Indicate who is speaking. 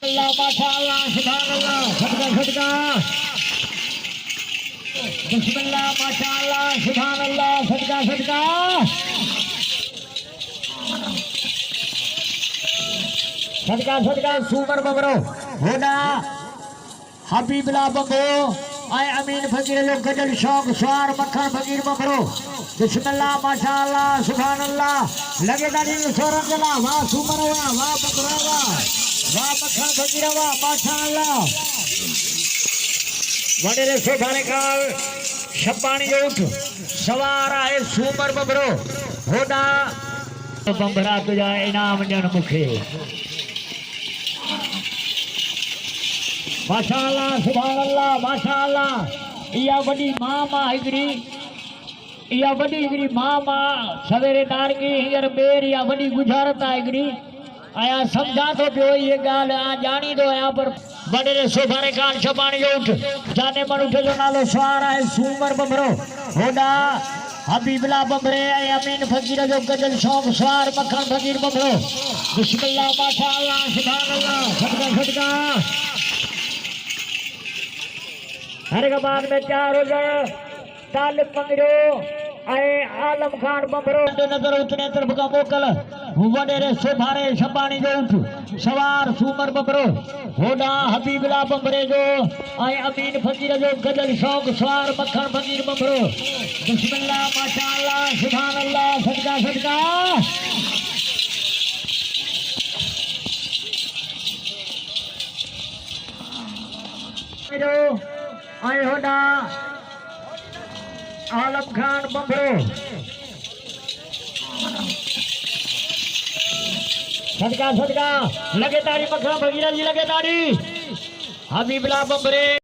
Speaker 1: अल्लाह माशाअल्लाह सुभान अल्लाह सदका सदका बिस्मिल्लाह माशाअल्लाह सुभान अल्लाह सदका सदका सदका सदका सुमर बबरो होना हबीबला बंगो आए अमीन फकीर जो गजल शौक स्वार मक्खन फकीर बबरो बिस्मिल्लाह माशाअल्लाह सुभान अल्लाह लगे दादी सोरन चला वाह सुमर वाह वाह बकरा वाह वाह मक्खन फकीर वाह माशाअल्लाह वडेरे सोभाने काल छपानी उठ सवार है सुमर बबरो होना बंबरा तुझा इनाम जन मुखे माशाअल्लाह सुभान अल्लाह माशाअल्लाह या वडी मामा हिगरी या वडी हिगरी मामा सवेरे नारगी हियर बेर या वडी गुजारत हिगरी आया समझा तो पियो ये गाल आ जानी दो यहाँ पर बड़े सोभारे कान छपानी उठ जाने मन उठे जो नालो सवार है सुमर बबरो होदा हबीबला बबरे अमीन फकीर जो गजल शौक सवार मक्खन फकीर बबरो बिस्मिल्लाह माशाअल्लाह सुभान अल्लाह सदका सदका हर के बाद में तैयार हो गए तालिब मंगरो आए आलम खान बबरो नजर उतने तरफ का मोकल वडेरे सोभारे छपानी जो उठ सवार सुमर बबरो होना हबीबला बबरे जो आए अमीन फकीर जो गजल शौक सवार मक्खन फकीर बबरो बिस्मिल्लाह माशाअल्लाह सुभान अल्लाह सदका सदका आए होना आलम खान बबरो सदका सदका लगे तारी मक्खन फकीर जी लगे तारी हबीबला बबरे।